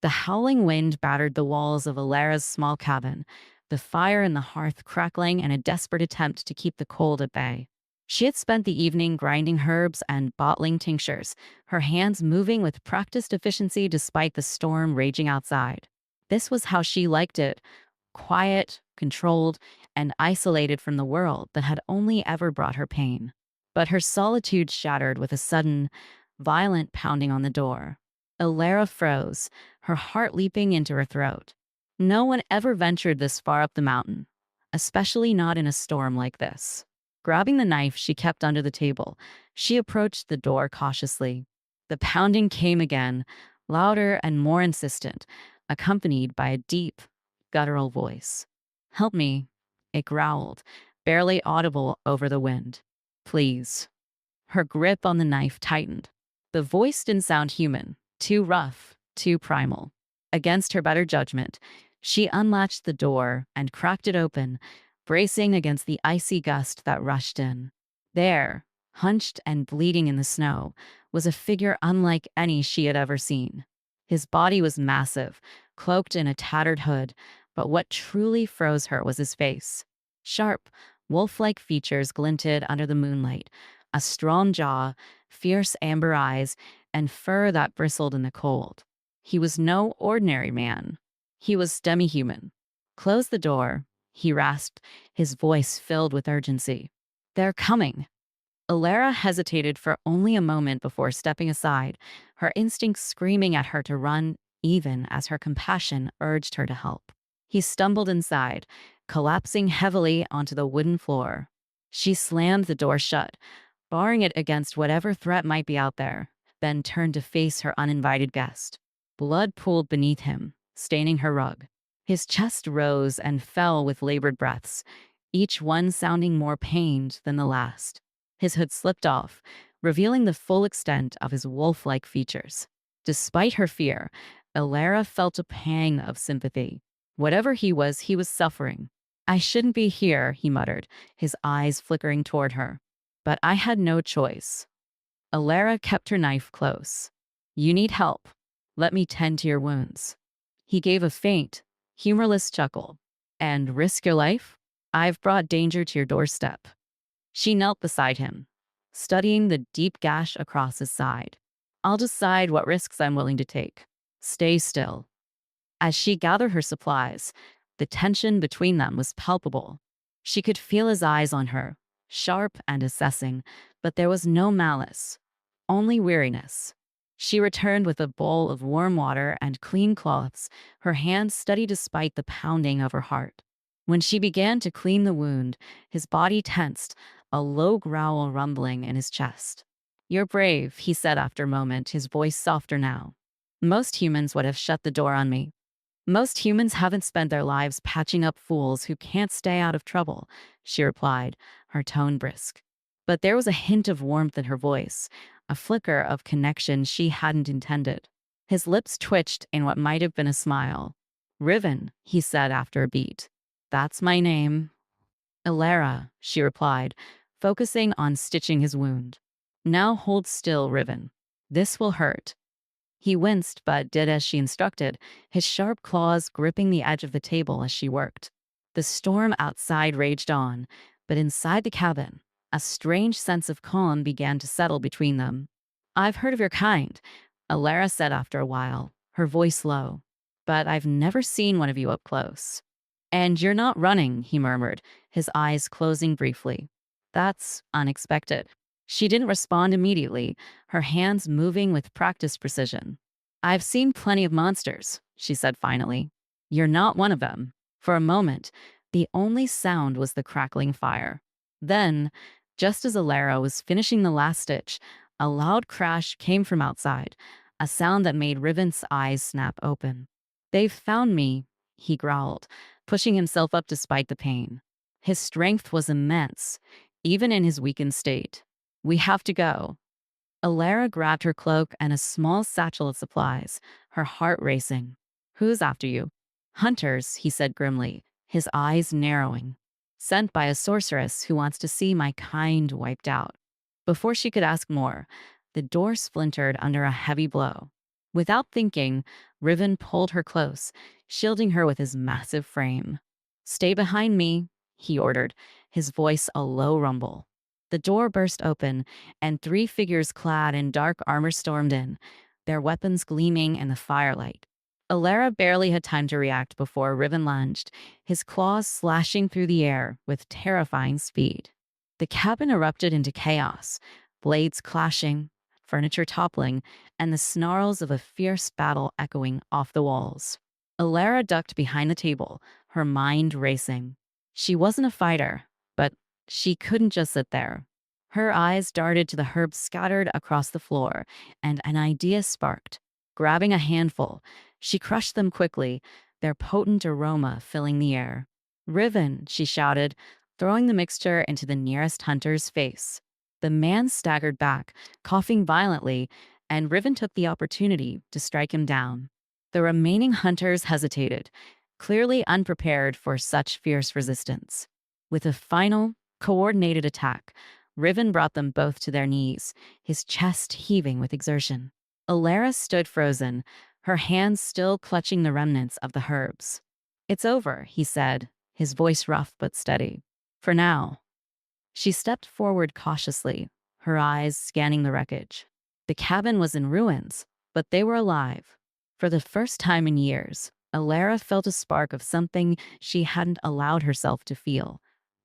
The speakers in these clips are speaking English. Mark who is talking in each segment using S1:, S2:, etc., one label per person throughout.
S1: The howling wind battered the walls of Alara's small cabin, the fire in the hearth crackling in a desperate attempt to keep the cold at bay. She had spent the evening grinding herbs and bottling tinctures, her hands moving with practiced efficiency despite the storm raging outside. This was how she liked it: quiet, controlled, and isolated from the world that had only ever brought her pain. But her solitude shattered with a sudden, violent pounding on the door. Alara froze, her heart leaping into her throat. No one ever ventured this far up the mountain, especially not in a storm like this. Grabbing the knife she kept under the table, she approached the door cautiously. The pounding came again, louder and more insistent, accompanied by a deep, guttural voice. "Help me," it growled, barely audible over the wind. "Please." Her grip on the knife tightened. The voice didn't sound human, too rough, too primal. Against her better judgment, she unlatched the door and cracked it open, bracing against the icy gust that rushed in. There, hunched and bleeding in the snow, was a figure unlike any she had ever seen. His body was massive, cloaked in a tattered hood, but what truly froze her was his face. Sharp, wolf-like features glinted under the moonlight, a strong jaw, fierce amber eyes, and fur that bristled in the cold. He was no ordinary man. He was demi-human. "Close the door," he rasped, his voice filled with urgency. "They're coming." Alara hesitated for only a moment before stepping aside, her instincts screaming at her to run, even as her compassion urged her to help. He stumbled inside, collapsing heavily onto the wooden floor. She slammed the door shut, barring it against whatever threat might be out there, then turned to face her uninvited guest. Blood pooled beneath him, staining her rug. His chest rose and fell with labored breaths, each one sounding more pained than the last. His hood slipped off, revealing the full extent of his wolf-like features. Despite her fear, Alara felt a pang of sympathy. Whatever he was suffering. "I shouldn't be here," he muttered, his eyes flickering toward her. "But I had no choice." Alara kept her knife close. "You need help. Let me tend to your wounds." He gave a faint, humorless chuckle. "And risk your life? I've brought danger to your doorstep." She knelt beside him, studying the deep gash across his side. "I'll decide what risks I'm willing to take. Stay still." As she gathered her supplies, the tension between them was palpable. She could feel his eyes on her, sharp and assessing, but there was no malice, only weariness. She returned with a bowl of warm water and clean cloths, her hands steady despite the pounding of her heart. When she began to clean the wound, his body tensed, a low growl rumbling in his chest. "You're brave," he said after a moment, his voice softer now. "Most humans would have shut the door on me. Most humans haven't spent their lives patching up fools who can't stay out of trouble," she replied, her tone brisk. But there was a hint of warmth in her voice, a flicker of connection she hadn't intended. His lips twitched in what might have been a smile. "Riven," he said after a beat. "That's my name." "Alara," she replied, focusing on stitching his wound. "Now hold still, Riven. This will hurt." He winced but did as she instructed, his sharp claws gripping the edge of the table as she worked. The storm outside raged on, but inside the cabin, a strange sense of calm began to settle between them. "I've heard of your kind," Alara said after a while, her voice low. "But I've never seen one of you up close." "And you're not running," he murmured, his eyes closing briefly. "That's unexpected." She didn't respond immediately, her hands moving with practiced precision. "I've seen plenty of monsters," she said finally. "You're not one of them." For a moment, the only sound was the crackling fire. Then, just as Alara was finishing the last stitch, a loud crash came from outside, a sound that made Riven's eyes snap open. "They've found me," he growled, pushing himself up despite the pain. His strength was immense, even in his weakened state. "We have to go." Alara grabbed her cloak and a small satchel of supplies, her heart racing. "Who's after you?" "Hunters," he said grimly, his eyes narrowing. "Sent by a sorceress who wants to see my kind wiped out." Before she could ask more, the door splintered under a heavy blow. Without thinking, Riven pulled her close, shielding her with his massive frame. "Stay behind me," he ordered, his voice a low rumble. The door burst open, and three figures clad in dark armor stormed in, their weapons gleaming in the firelight. Alara barely had time to react before Riven lunged, his claws slashing through the air with terrifying speed. The cabin erupted into chaos, blades clashing, furniture toppling, and the snarls of a fierce battle echoing off the walls. Alara ducked behind the table, her mind racing. She wasn't a fighter, but she couldn't just sit there. Her eyes darted to the herbs scattered across the floor, and an idea sparked. Grabbing a handful, she crushed them quickly, their potent aroma filling the air. "Riven," she shouted, throwing the mixture into the nearest hunter's face. The man staggered back, coughing violently, and Riven took the opportunity to strike him down. The remaining hunters hesitated, clearly unprepared for such fierce resistance. With a final, coordinated attack, Riven brought them both to their knees, his chest heaving with exertion. Alara stood frozen, her hands still clutching the remnants of the herbs. "It's over," he said, his voice rough but steady. "For now." She stepped forward cautiously, her eyes scanning the wreckage. The cabin was in ruins, but they were alive. For the first time in years, Alara felt a spark of something she hadn't allowed herself to feel: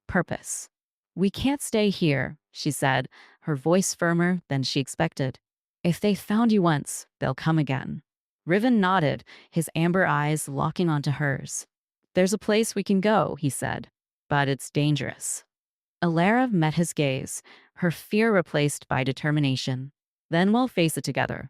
S1: purpose. "We can't stay here," she said, her voice firmer than she expected. "If they found you once, they'll come again." Riven nodded, his amber eyes locking onto hers. "There's a place we can go," he said, "but it's dangerous." Alara met his gaze, her fear replaced by determination. "Then we'll face it together."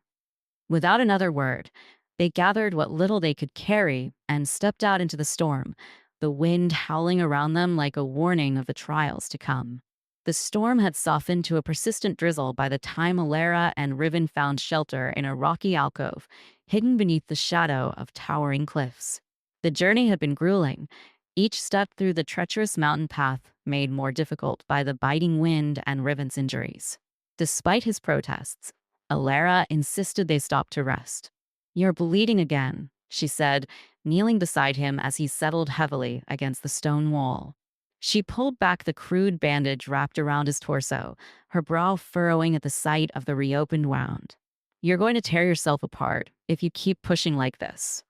S1: Without another word, they gathered what little they could carry and stepped out into the storm, the wind howling around them like a warning of the trials to come. The storm had softened to a persistent drizzle by the time Alara and Riven found shelter in a rocky alcove, hidden beneath the shadow of towering cliffs. The journey had been grueling, each step through the treacherous mountain path made more difficult by the biting wind and Riven's injuries. Despite his protests, Alara insisted they stop to rest. "You're bleeding again," she said, kneeling beside him as he settled heavily against the stone wall. She pulled back the crude bandage wrapped around his torso, her brow furrowing at the sight of the reopened wound. "You're going to tear yourself apart if you keep pushing like this."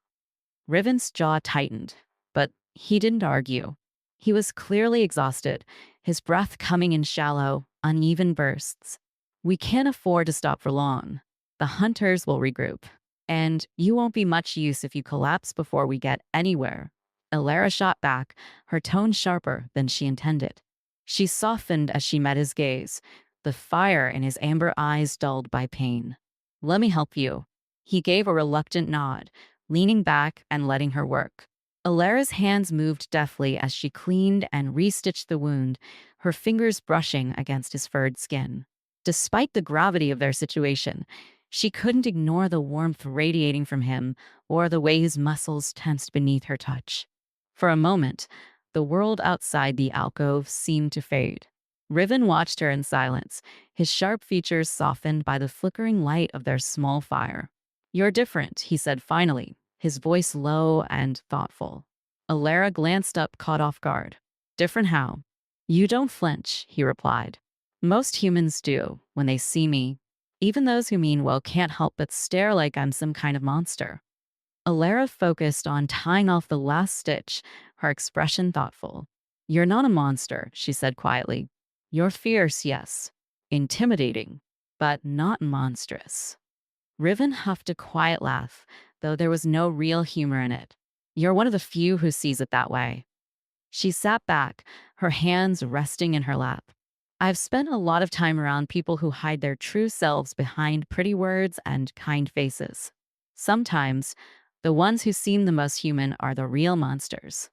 S1: Riven's jaw tightened, but he didn't argue. He was clearly exhausted, his breath coming in shallow, uneven bursts. "We can't afford to stop for long. The hunters will regroup, and you won't be much use if you collapse before we get anywhere." Alara shot back, her tone sharper than she intended. She softened as she met his gaze, the fire in his amber eyes dulled by pain. "Let me help you." He gave a reluctant nod, leaning back and letting her work. Alara's hands moved deftly as she cleaned and restitched the wound, her fingers brushing against his furred skin. Despite the gravity of their situation, she couldn't ignore the warmth radiating from him or the way his muscles tensed beneath her touch. For a moment, the world outside the alcove seemed to fade. Riven watched her in silence, his sharp features softened by the flickering light of their small fire. "You're different," he said finally, his voice low and thoughtful. Alara glanced up, caught off guard. "Different how?" "You don't flinch," he replied. "Most humans do when they see me. Even those who mean well can't help but stare like I'm some kind of monster." Alara focused on tying off the last stitch, her expression thoughtful. "You're not a monster," she said quietly. "You're fierce, yes. Intimidating, but not monstrous." Riven huffed a quiet laugh, though there was no real humor in it. "You're one of the few who sees it that way." She sat back, her hands resting in her lap. "I've spent a lot of time around people who hide their true selves behind pretty words and kind faces. Sometimes, the ones who seem the most human are the real monsters."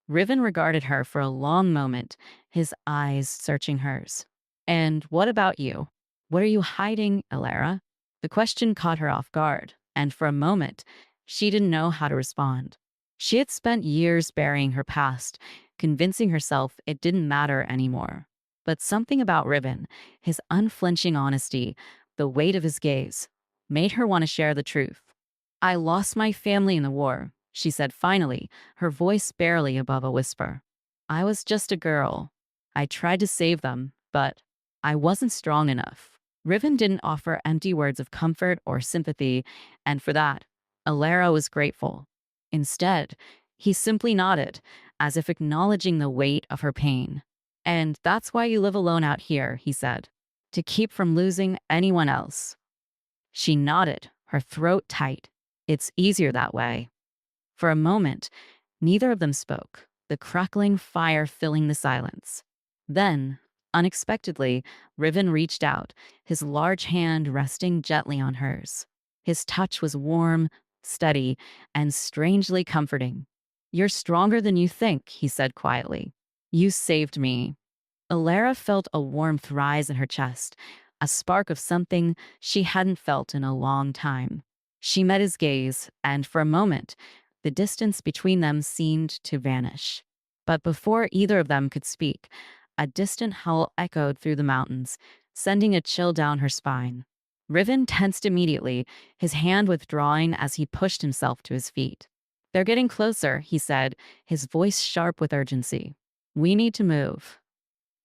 S1: Riven regarded her for a long moment, his eyes searching hers. "And what about you? What are you hiding, Alara?" The question caught her off guard, and for a moment, she didn't know how to respond. She had spent years burying her past, convincing herself it didn't matter anymore. But something about Riven, his unflinching honesty, the weight of his gaze, made her want to share the truth. I lost my family in the war, she said finally, her voice barely above a whisper. I was just a girl. I tried to save them, but I wasn't strong enough. Riven didn't offer empty words of comfort or sympathy, and for that, Alara was grateful. Instead, he simply nodded, as if acknowledging the weight of her pain. And that's why you live alone out here, he said, to keep from losing anyone else. She nodded, her throat tight. It's easier that way. For a moment, neither of them spoke, the crackling fire filling the silence. Then, unexpectedly, Riven reached out, his large hand resting gently on hers. His touch was warm, steady, and strangely comforting. You're stronger than you think, he said quietly. You saved me. Alara felt a warmth rise in her chest, a spark of something she hadn't felt in a long time. She met his gaze, and for a moment, the distance between them seemed to vanish. But before either of them could speak, a distant howl echoed through the mountains, sending a chill down her spine. Riven tensed immediately, his hand withdrawing as he pushed himself to his feet. They're getting closer, he said, his voice sharp with urgency. We need to move.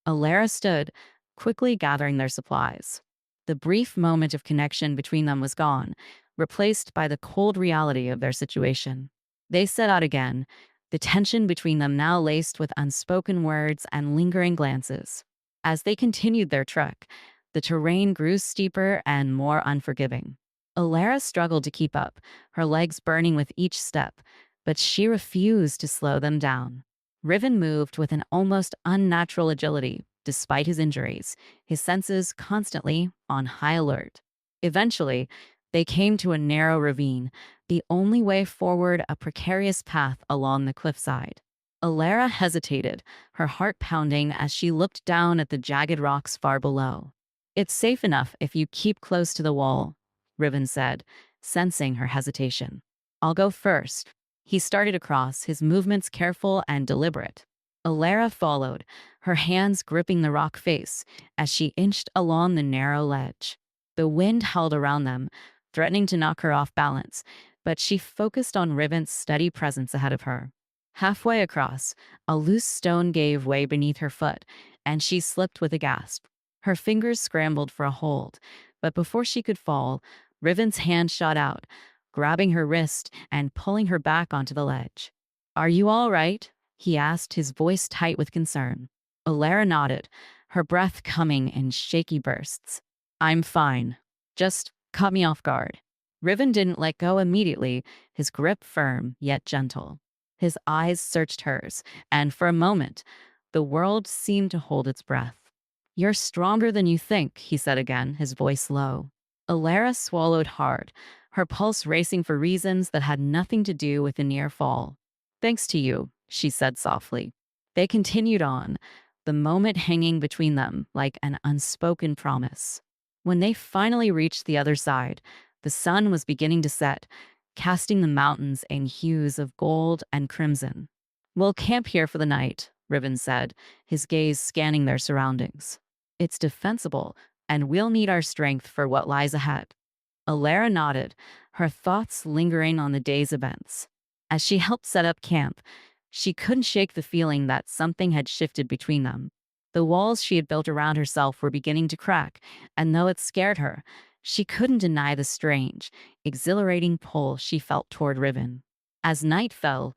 S1: Alara stood, quickly gathering their supplies. The brief moment of connection between them was gone, replaced by the cold reality of their situation. They set out again, the tension between them now laced with unspoken words and lingering glances. As they continued their trek, the terrain grew steeper and more unforgiving. Alara struggled to keep up, her legs burning with each step, but she refused to slow them down. Riven moved with an almost unnatural agility, despite his injuries, his senses constantly on high alert. Eventually, they came to a narrow ravine, the only way forward a precarious path along the cliffside. Alara hesitated, her heart pounding as she looked down at the jagged rocks far below. It's safe enough if you keep close to the wall, Riven said, sensing her hesitation. I'll go first. He started across, his movements careful and deliberate. Alara followed, her hands gripping the rock face as she inched along the narrow ledge. The wind howled around them, threatening to knock her off balance, but she focused on Riven's steady presence ahead of her. Halfway across, a loose stone gave way beneath her foot, and she slipped with a gasp. Her fingers scrambled for a hold, but before she could fall, Riven's hand shot out, grabbing her wrist and pulling her back onto the ledge. Are you all right? He asked, his voice tight with concern. Alara nodded, her breath coming in shaky bursts. I'm fine. Just caught me off guard. Riven didn't let go immediately, his grip firm yet gentle. His eyes searched hers, and for a moment, the world seemed to hold its breath. You're stronger than you think, he said again, his voice low. Alara swallowed hard, her pulse racing for reasons that had nothing to do with the near fall. Thanks to you, she said softly. They continued on, the moment hanging between them like an unspoken promise. When they finally reached the other side, the sun was beginning to set, casting the mountains in hues of gold and crimson. We'll camp here for the night, Riven said, his gaze scanning their surroundings. It's defensible, and we'll need our strength for what lies ahead. Alara nodded, her thoughts lingering on the day's events. As she helped set up camp, she couldn't shake the feeling that something had shifted between them. The walls she had built around herself were beginning to crack, and though it scared her, she couldn't deny the strange, exhilarating pull she felt toward Riven. As night fell,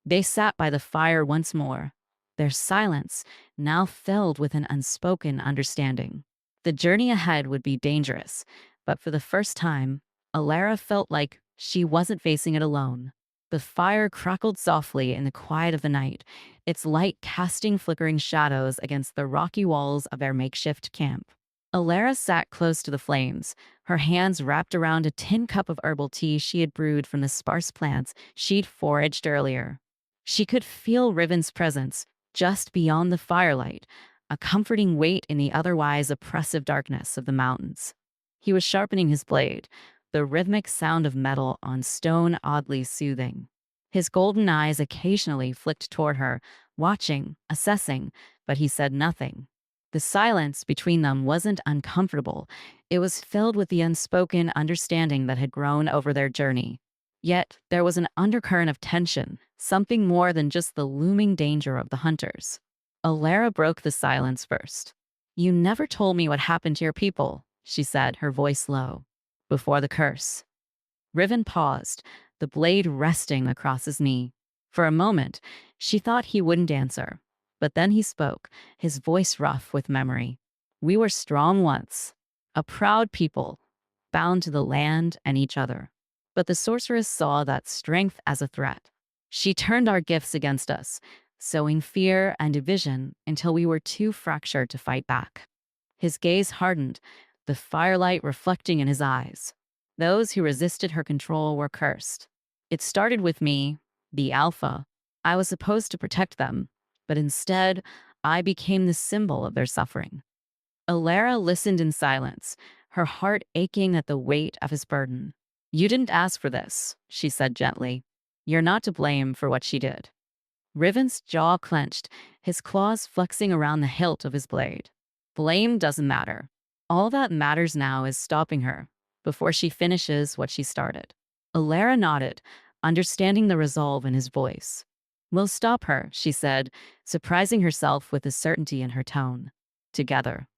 S1: they sat by the fire once more, their silence now filled with an unspoken understanding. The journey ahead would be dangerous, but for the first time, Alara felt like she wasn't facing it alone. The fire crackled softly in the quiet of the night, its light casting flickering shadows against the rocky walls of their makeshift camp. Alara sat close to the flames, her hands wrapped around a tin cup of herbal tea she had brewed from the sparse plants she'd foraged earlier. She could feel Riven's presence just beyond the firelight, a comforting weight in the otherwise oppressive darkness of the mountains. He was sharpening his blade, the rhythmic sound of metal on stone oddly soothing. His golden eyes occasionally flicked toward her, watching, assessing, but he said nothing. The silence between them wasn't uncomfortable. It was filled with the unspoken understanding that had grown over their journey. Yet, there was an undercurrent of tension, something more than just the looming danger of the hunters. Alara broke the silence first. "You never told me what happened to your people," she said, her voice low. "Before the curse." Riven paused, the blade resting across his knee. For a moment, she thought he wouldn't answer. But then he spoke, his voice rough with memory. "We were strong once, a proud people, bound to the land and each other. But the sorceress saw that strength as a threat. She turned our gifts against us, sowing fear and division until we were too fractured to fight back." His gaze hardened, the firelight reflecting in his eyes. "Those who resisted her control were cursed. It started with me, the Alpha. I was supposed to protect them, but instead, I became the symbol of their suffering." Alara listened in silence, her heart aching at the weight of his burden. "You didn't ask for this," she said gently. "You're not to blame for what she did." Riven's jaw clenched, his claws flexing around the hilt of his blade. "Blame doesn't matter. All that matters now is stopping her before she finishes what she started." Alara nodded, understanding the resolve in his voice. "We'll stop her," she said, surprising herself with the certainty in her tone. "Together."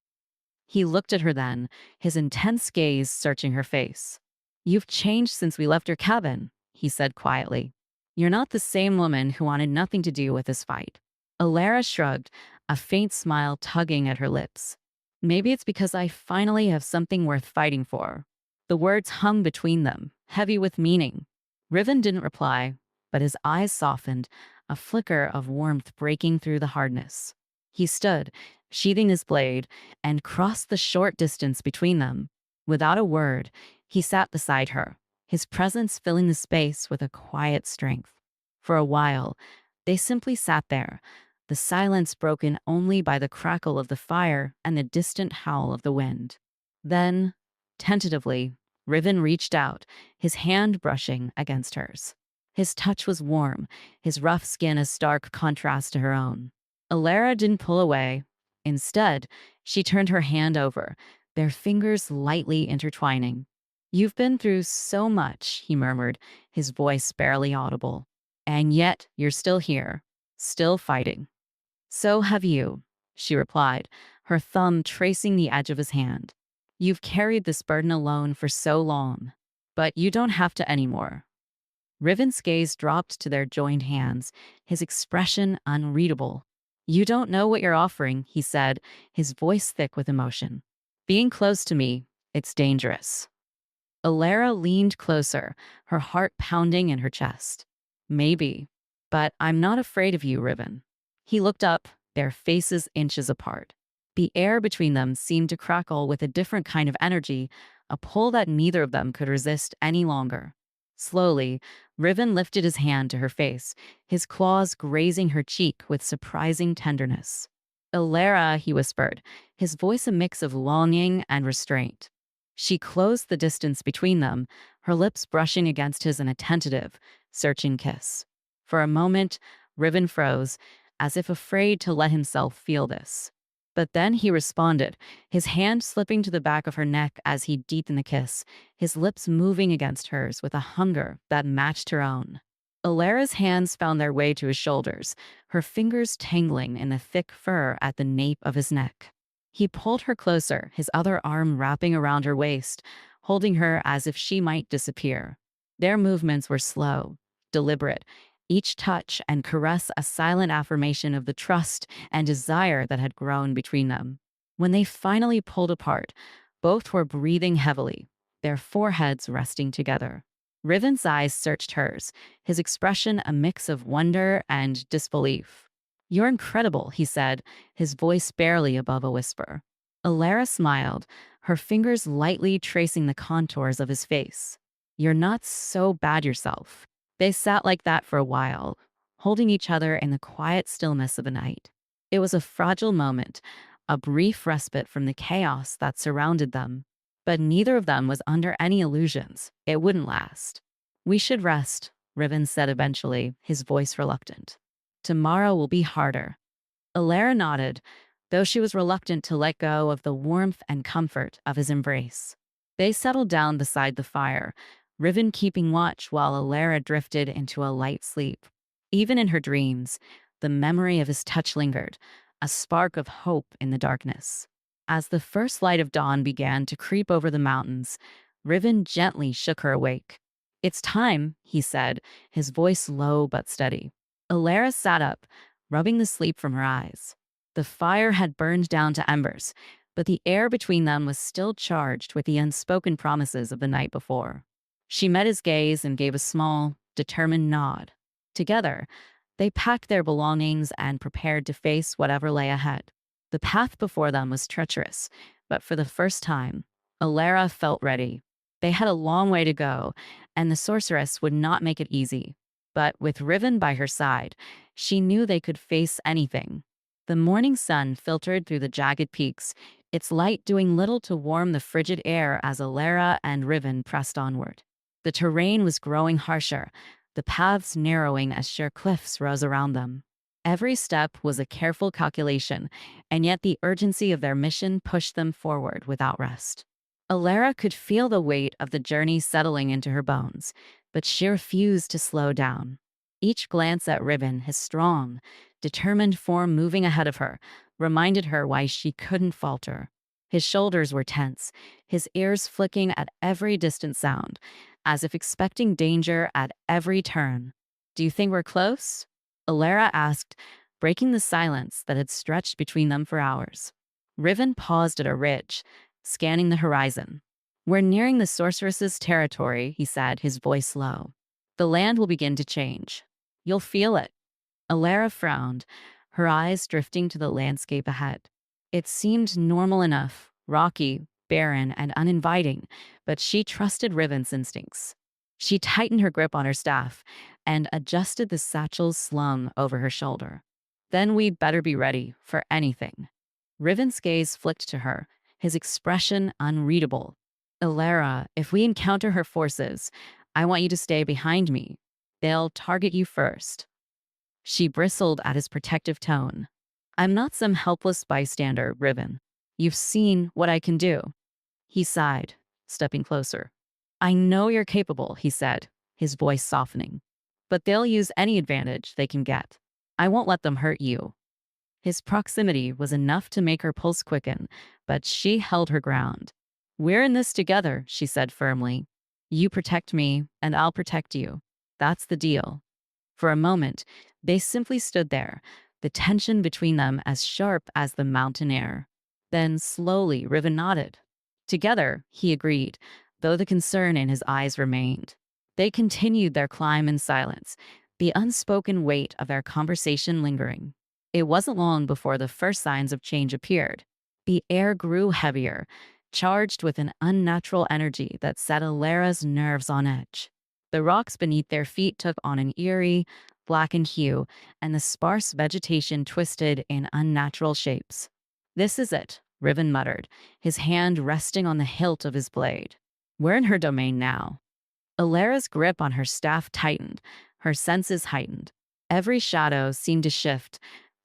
S1: He looked at her then, his intense gaze searching her face. "You've changed since we left your cabin," he said quietly. "You're not the same woman who wanted nothing to do with this fight." Alara shrugged, a faint smile tugging at her lips. "Maybe it's because I finally have something worth fighting for." The words hung between them, heavy with meaning. Riven didn't reply, but his eyes softened, a flicker of warmth breaking through the hardness. He stood, sheathing his blade, and crossed the short distance between them. Without a word, he sat beside her, his presence filling the space with a quiet strength. For a while, they simply sat there, the silence broken only by the crackle of the fire and the distant howl of the wind. Then, tentatively, Riven reached out, his hand brushing against hers. His touch was warm, his rough skin a stark contrast to her own. Alara didn't pull away. Instead, she turned her hand over, their fingers lightly intertwining. "You've been through so much," he murmured, his voice barely audible. "And yet you're still here, still fighting." "So have you," she replied, her thumb tracing the edge of his hand. "You've carried this burden alone for so long, but you don't have to anymore." Riven's gaze dropped to their joined hands, his expression unreadable. "You don't know what you're offering," he said, his voice thick with emotion. "Being close to me, it's dangerous." Alara leaned closer, her heart pounding in her chest. "Maybe, but I'm not afraid of you, Riven." He looked up, their faces inches apart. The air between them seemed to crackle with a different kind of energy, a pull that neither of them could resist any longer. Slowly, Riven lifted his hand to her face, his claws grazing her cheek with surprising tenderness. "Alara," he whispered, his voice a mix of longing and restraint. She closed the distance between them, her lips brushing against his in a tentative, searching kiss. For a moment, Riven froze, as if afraid to let himself feel this. But then he responded, his hand slipping to the back of her neck as he deepened the kiss, his lips moving against hers with a hunger that matched her own. Alara's hands found their way to his shoulders, her fingers tangling in the thick fur at the nape of his neck. He pulled her closer, his other arm wrapping around her waist, holding her as if she might disappear. Their movements were slow, deliberate, each touch and caress a silent affirmation of the trust and desire that had grown between them. When they finally pulled apart, both were breathing heavily, their foreheads resting together. Riven's eyes searched hers, his expression a mix of wonder and disbelief. "You're incredible," he said, his voice barely above a whisper. Alara smiled, her fingers lightly tracing the contours of his face. "You're not so bad yourself." They sat like that for a while, holding each other in the quiet stillness of the night. It was a fragile moment, a brief respite from the chaos that surrounded them. But neither of them was under any illusions. It wouldn't last. "We should rest," Riven said eventually, his voice reluctant. "Tomorrow will be harder." Alara nodded, though she was reluctant to let go of the warmth and comfort of his embrace. They settled down beside the fire, Riven keeping watch while Alara drifted into a light sleep. Even in her dreams, the memory of his touch lingered, a spark of hope in the darkness. As the first light of dawn began to creep over the mountains, Riven gently shook her awake. "It's time," he said, his voice low but steady. Alara sat up, rubbing the sleep from her eyes. The fire had burned down to embers, but the air between them was still charged with the unspoken promises of the night before. She met his gaze and gave a small, determined nod. Together, they packed their belongings and prepared to face whatever lay ahead. The path before them was treacherous, but for the first time, Alara felt ready. They had a long way to go, and the sorceress would not make it easy. But with Riven by her side, she knew they could face anything. The morning sun filtered through the jagged peaks, its light doing little to warm the frigid air as Alara and Riven pressed onward. The terrain was growing harsher, the paths narrowing as sheer cliffs rose around them. Every step was a careful calculation, and yet the urgency of their mission pushed them forward without rest. Alara could feel the weight of the journey settling into her bones, but she refused to slow down. Each glance at Riven, his strong, determined form moving ahead of her, reminded her why she couldn't falter. His shoulders were tense, his ears flicking at every distant sound, as if expecting danger at every turn. "Do you think we're close?" Alara asked, breaking the silence that had stretched between them for hours. Riven paused at a ridge, scanning the horizon. "We're nearing the sorceress's territory," he said, his voice low. "The land will begin to change. You'll feel it." Alara frowned, her eyes drifting to the landscape ahead. It seemed normal enough, rocky, barren, and uninviting, but she trusted Riven's instincts. She tightened her grip on her staff and adjusted the satchels slung over her shoulder. "Then we'd better be ready for anything." Riven's gaze flicked to her, his expression unreadable. "Alara, if we encounter her forces, I want you to stay behind me. They'll target you first." She bristled at his protective tone. "I'm not some helpless bystander, Riven. You've seen what I can do." He sighed, stepping closer. "I know you're capable," he said, his voice softening. "But they'll use any advantage they can get. I won't let them hurt you." His proximity was enough to make her pulse quicken, but she held her ground. "We're in this together," she said firmly. "You protect me, and I'll protect you. That's the deal." For a moment, they simply stood there, the tension between them as sharp as the mountain air. Then slowly, Riven nodded. Together, he agreed, though the concern in his eyes remained. They continued their climb in silence, the unspoken weight of their conversation lingering. It wasn't long before the first signs of change appeared. The air grew heavier, charged with an unnatural energy that set Alara's nerves on edge. The rocks beneath their feet took on an eerie, blackened hue, and the sparse vegetation twisted in unnatural shapes. "This is it," Riven muttered, his hand resting on the hilt of his blade. "We're in her domain now." Alara's grip on her staff tightened, her senses heightened. Every shadow seemed to shift,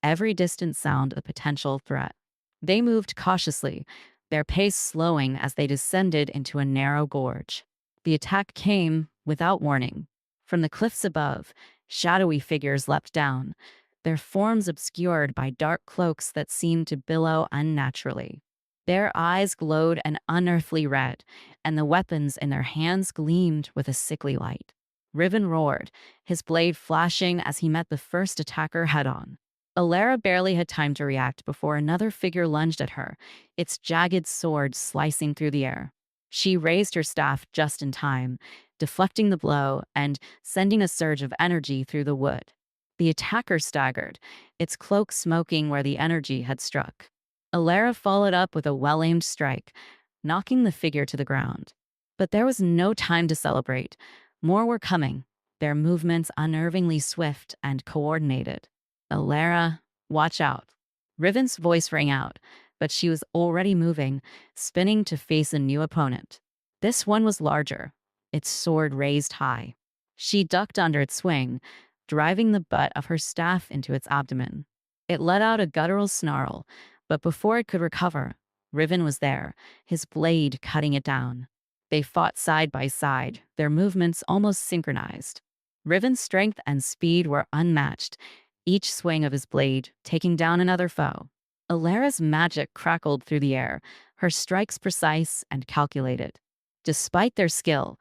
S1: every distant sound a potential threat. They moved cautiously, their pace slowing as they descended into a narrow gorge. The attack came without warning. From the cliffs above, shadowy figures leapt down, their forms obscured by dark cloaks that seemed to billow unnaturally. Their eyes glowed an unearthly red, and the weapons in their hands gleamed with a sickly light. Riven roared, his blade flashing as he met the first attacker head-on. Alara barely had time to react before another figure lunged at her, its jagged sword slicing through the air. She raised her staff just in time, deflecting the blow and sending a surge of energy through the wood. The attacker staggered, its cloak smoking where the energy had struck. Alara followed up with a well-aimed strike, knocking the figure to the ground. But there was no time to celebrate. More were coming, their movements unnervingly swift and coordinated. "Alara, watch out." Riven's voice rang out, but she was already moving, spinning to face a new opponent. This one was larger, its sword raised high. She ducked under its swing, driving the butt of her staff into its abdomen. It let out a guttural snarl, But before it could recover, Riven was there, his blade cutting it down. They fought side by side, their movements almost synchronized. Riven's strength and speed were unmatched, each swing of his blade taking down another foe. Alara's magic crackled through the air, her strikes precise and calculated. Despite their skill,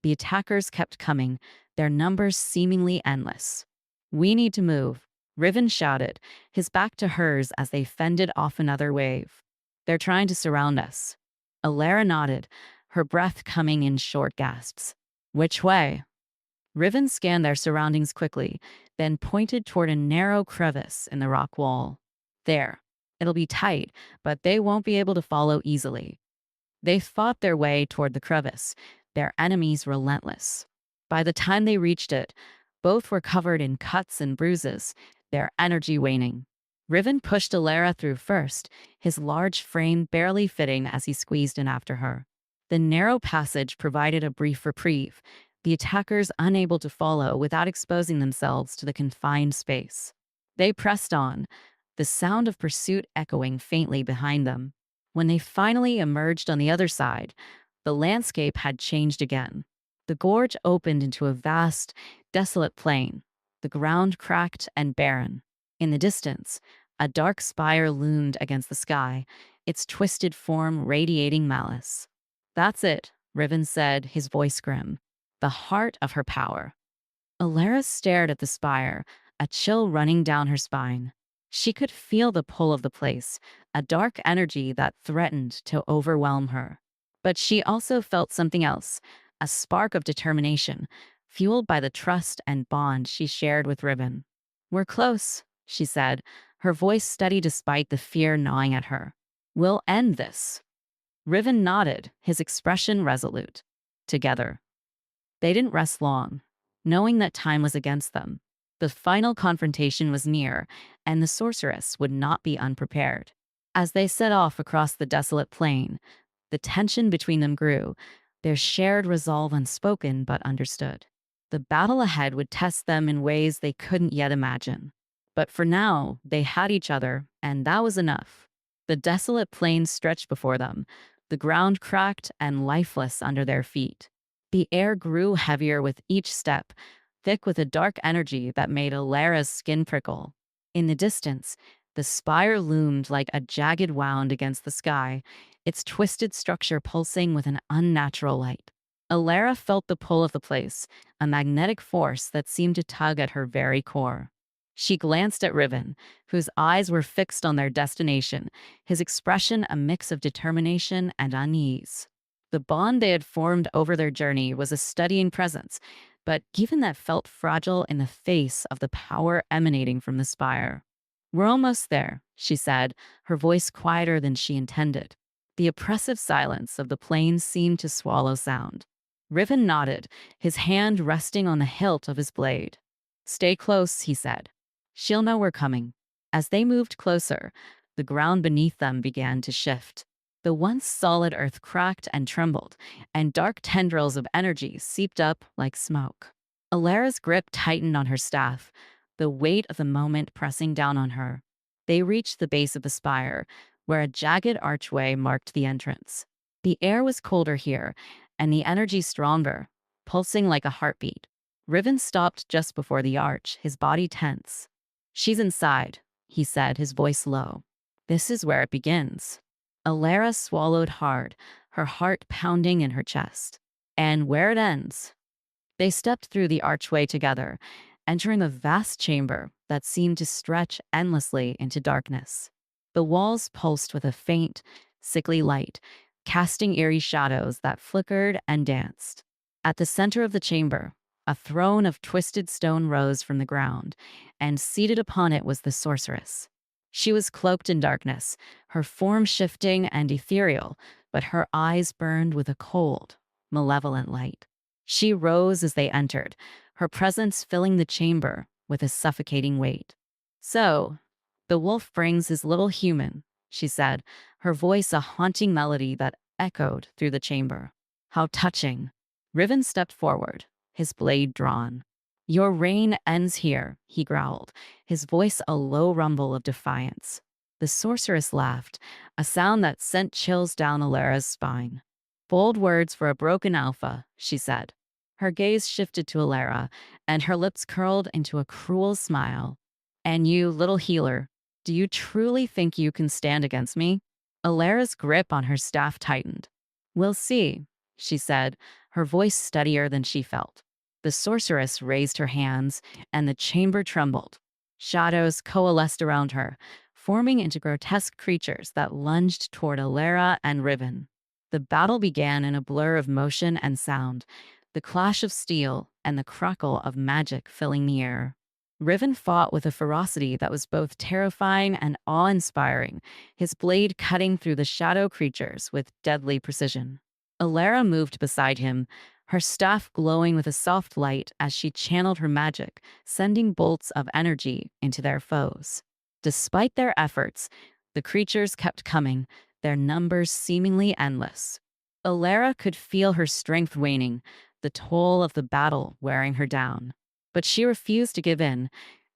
S1: the attackers kept coming, their numbers seemingly endless. "We need to move," Riven shouted, his back to hers as they fended off another wave. "They're trying to surround us." Alara nodded, her breath coming in short gasps. "Which way?" Riven scanned their surroundings quickly, then pointed toward a narrow crevice in the rock wall. "There. It'll be tight, but they won't be able to follow easily." They fought their way toward the crevice, their enemies relentless. By the time they reached it, both were covered in cuts and bruises, their energy waning. Riven pushed Alara through first, his large frame barely fitting as he squeezed in after her. The narrow passage provided a brief reprieve, the attackers unable to follow without exposing themselves to the confined space. They pressed on, the sound of pursuit echoing faintly behind them. When they finally emerged on the other side, the landscape had changed again. The gorge opened into a vast, desolate plain, the ground cracked and barren. In the distance, a dark spire loomed against the sky, its twisted form radiating malice. "That's it," Riven said, his voice grim. "The heart of her power." Alara stared at the spire, a chill running down her spine. She could feel the pull of the place, a dark energy that threatened to overwhelm her. But she also felt something else, a spark of determination, fueled by the trust and bond she shared with Riven. "We're close," she said, her voice steady despite the fear gnawing at her. "We'll end this." Riven nodded, his expression resolute. Together. They didn't rest long, knowing that time was against them. The final confrontation was near, and the sorceress would not be unprepared. As they set off across the desolate plain, the tension between them grew, their shared resolve unspoken but understood. The battle ahead would test them in ways they couldn't yet imagine. But for now, they had each other, and that was enough. The desolate plain stretched before them, the ground cracked and lifeless under their feet. The air grew heavier with each step, thick with a dark energy that made Alara's skin prickle. In the distance, the spire loomed like a jagged wound against the sky, its twisted structure pulsing with an unnatural light. Alara felt the pull of the place, a magnetic force that seemed to tug at her very core. She glanced at Riven, whose eyes were fixed on their destination, his expression a mix of determination and unease. The bond they had formed over their journey was a steadying presence, but even that felt fragile in the face of the power emanating from the spire. "We're almost there," she said, her voice quieter than she intended. The oppressive silence of the plain seemed to swallow sound. Riven nodded, his hand resting on the hilt of his blade. "Stay close," he said. "She'll know we're coming." As they moved closer, the ground beneath them began to shift. The once solid earth cracked and trembled, and dark tendrils of energy seeped up like smoke. Alara's grip tightened on her staff, the weight of the moment pressing down on her. They reached the base of the spire, where a jagged archway marked the entrance. The air was colder here, and the energy stronger, pulsing like a heartbeat. Riven stopped just before the arch, his body tense. "She's inside," he said, his voice low. "This is where it begins." Alara swallowed hard, her heart pounding in her chest. "And where it ends." They stepped through the archway together, entering a vast chamber that seemed to stretch endlessly into darkness. The walls pulsed with a faint, sickly light, casting eerie shadows that flickered and danced. At the center of the chamber, a throne of twisted stone rose from the ground, and seated upon it was the sorceress. She was cloaked in darkness, her form shifting and ethereal, but her eyes burned with a cold, malevolent light. She rose as they entered, her presence filling the chamber with a suffocating weight. "So, the wolf brings his little human," she said, her voice a haunting melody that echoed through the chamber. "How touching." Riven stepped forward, his blade drawn. "Your reign ends here," he growled, his voice a low rumble of defiance. The sorceress laughed, a sound that sent chills down Alara's spine. Bold words for a broken alpha, she said. Her gaze shifted to Alara, and her lips curled into a cruel smile. And you, little healer, do you truly think you can stand against me? Alara's grip on her staff tightened. We'll see, she said, her voice steadier than she felt. The sorceress raised her hands, and the chamber trembled. Shadows coalesced around her, forming into grotesque creatures that lunged toward Alara and Riven. The battle began in a blur of motion and sound, the clash of steel and the crackle of magic filling the air. Riven fought with a ferocity that was both terrifying and awe-inspiring, his blade cutting through the shadow creatures with deadly precision. Alara moved beside him, her staff glowing with a soft light as she channeled her magic, sending bolts of energy into their foes. Despite their efforts, the creatures kept coming, their numbers seemingly endless. Alara could feel her strength waning, the toll of the battle wearing her down. But she refused to give in,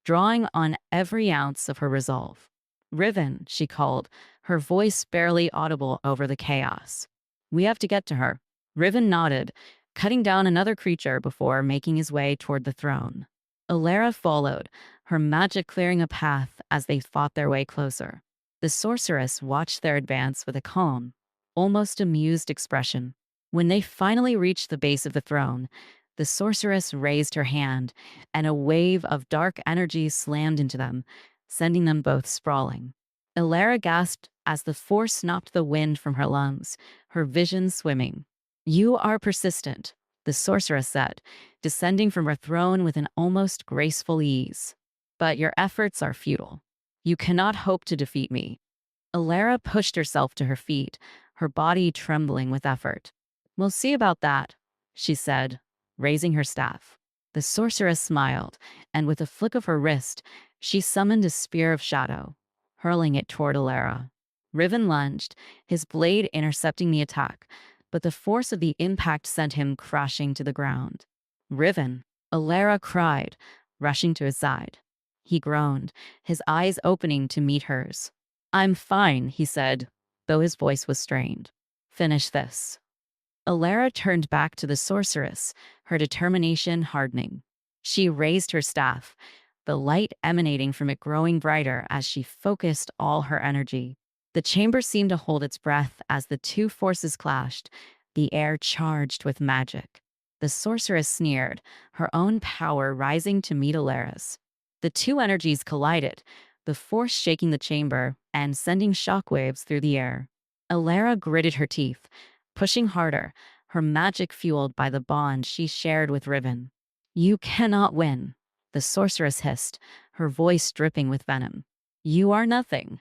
S1: drawing on every ounce of her resolve. Riven, she called, her voice barely audible over the chaos. We have to get to her. Riven nodded, cutting down another creature before making his way toward the throne. Alara followed, her magic clearing a path as they fought their way closer. The sorceress watched their advance with a calm, almost amused expression. When they finally reached the base of the throne, the sorceress raised her hand, and a wave of dark energy slammed into them, sending them both sprawling. Alara gasped as the force knocked the wind from her lungs, her vision swimming. You are persistent, the sorceress said, descending from her throne with an almost graceful ease. But your efforts are futile. You cannot hope to defeat me. Alara pushed herself to her feet, her body trembling with effort. We'll see about that, she said, raising her staff. The sorceress smiled, and with a flick of her wrist, she summoned a spear of shadow, hurling it toward Alara. Riven lunged, his blade intercepting the attack, but the force of the impact sent him crashing to the ground. Riven, Alara cried, rushing to his side. He groaned, his eyes opening to meet hers. I'm fine, he said, though his voice was strained. Finish this. Alara turned back to the sorceress, her determination hardening. She raised her staff, the light emanating from it growing brighter as she focused all her energy. The chamber seemed to hold its breath as the two forces clashed, the air charged with magic. The sorceress sneered, her own power rising to meet Alara's. The two energies collided, the force shaking the chamber and sending shockwaves through the air. Alara gritted her teeth, pushing harder, her magic fueled by the bond she shared with Riven. You cannot win, the sorceress hissed, her voice dripping with venom. You are nothing.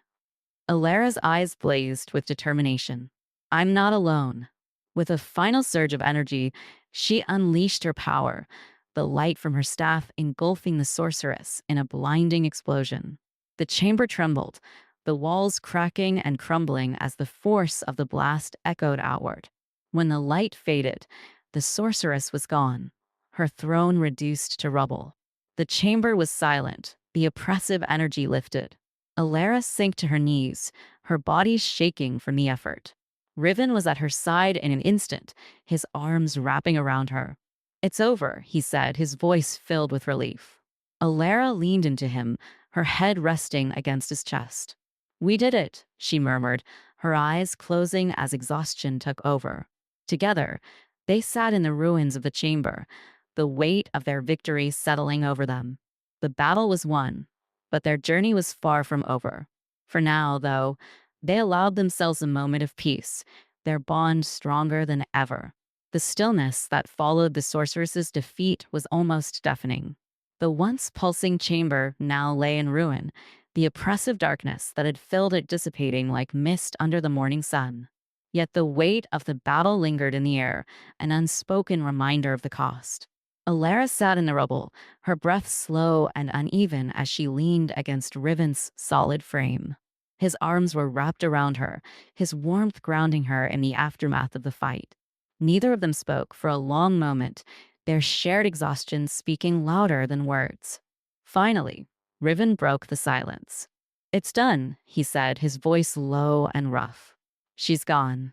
S1: Alara's eyes blazed with determination. I'm not alone. With a final surge of energy, she unleashed her power, the light from her staff engulfing the sorceress in a blinding explosion. The chamber trembled, the walls cracking and crumbling as the force of the blast echoed outward. When the light faded, the sorceress was gone, her throne reduced to rubble. The chamber was silent, the oppressive energy lifted. Alara sank to her knees, her body shaking from the effort. Riven was at her side in an instant, his arms wrapping around her. It's over, he said, his voice filled with relief. Alara leaned into him, her head resting against his chest. We did it, she murmured, her eyes closing as exhaustion took over. Together, they sat in the ruins of the chamber, the weight of their victory settling over them. The battle was won, but their journey was far from over. For now, though, they allowed themselves a moment of peace, their bond stronger than ever. The stillness that followed the sorceress's defeat was almost deafening. The once pulsing chamber now lay in ruin, the oppressive darkness that had filled it dissipating like mist under the morning sun. Yet the weight of the battle lingered in the air, an unspoken reminder of the cost. Alara sat in the rubble, her breath slow and uneven as she leaned against Riven's solid frame. His arms were wrapped around her, his warmth grounding her in the aftermath of the fight. Neither of them spoke for a long moment, their shared exhaustion speaking louder than words. Finally, Riven broke the silence. It's done, he said, his voice low and rough. She's gone.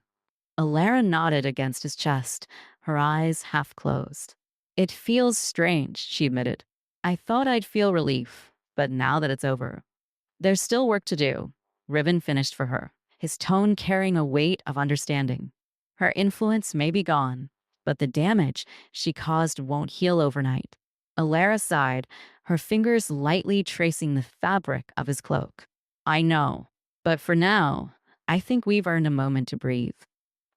S1: Alara nodded against his chest, her eyes half closed. It feels strange, she admitted. I thought I'd feel relief, but now that it's over. There's still work to do. Riven finished for her, his tone carrying a weight of understanding. Her influence may be gone, but the damage she caused won't heal overnight. Alara sighed, her fingers lightly tracing the fabric of his cloak. I know, but for now, I think we've earned a moment to breathe.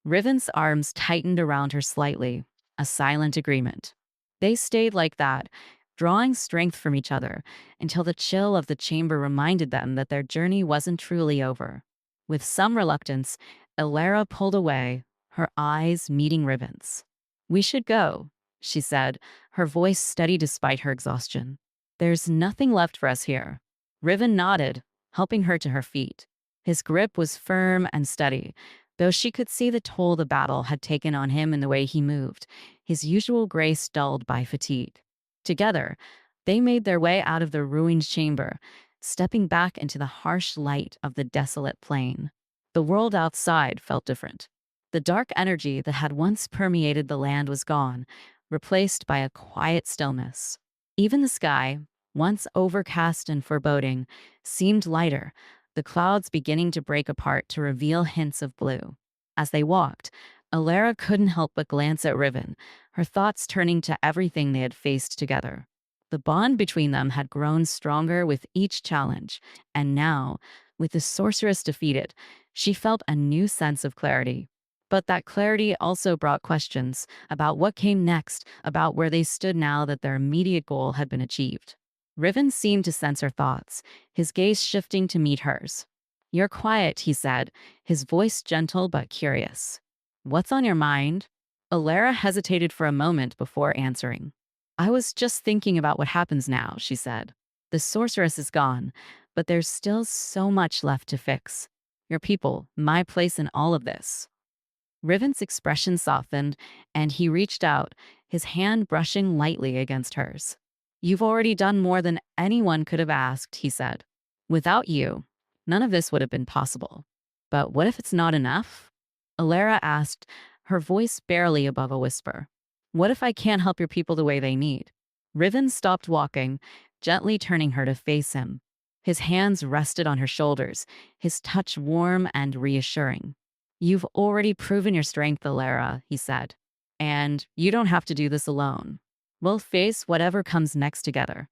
S1: Riven's arms tightened around her slightly, a silent agreement. They stayed like that, drawing strength from each other until the chill of the chamber reminded them that their journey wasn't truly over. With some reluctance, Elara pulled away, her eyes meeting Riven's. We should go, she said, her voice steady despite her exhaustion. There's nothing left for us here. Riven nodded, helping her to her feet. His grip was firm and steady, though she could see the toll the battle had taken on him in the way he moved, his usual grace dulled by fatigue. Together, they made their way out of the ruined chamber, stepping back into the harsh light of the desolate plain. The world outside felt different. The dark energy that had once permeated the land was gone, replaced by a quiet stillness. Even the sky, once overcast and foreboding, seemed lighter, the clouds beginning to break apart to reveal hints of blue. As they walked, Alara couldn't help but glance at Riven, her thoughts turning to everything they had faced together. The bond between them had grown stronger with each challenge, and now, with the sorceress defeated, she felt a new sense of clarity. But that clarity also brought questions about what came next, about where they stood now that their immediate goal had been achieved. Riven seemed to sense her thoughts, his gaze shifting to meet hers. You're quiet, he said, his voice gentle but curious. What's on your mind? Alara hesitated for a moment before answering. I was just thinking about what happens now, she said. The sorceress is gone, but there's still so much left to fix. Your people, my place in all of this. Riven's expression softened, and he reached out, his hand brushing lightly against hers. You've already done more than anyone could have asked, he said. Without you, none of this would have been possible. But what if it's not enough? Alara asked, her voice barely above a whisper. What if I can't help your people the way they need? Riven stopped walking, gently turning her to face him. His hands rested on her shoulders, his touch warm and reassuring. You've already proven your strength, Alara, he said. And you don't have to do this alone. We'll face whatever comes next together.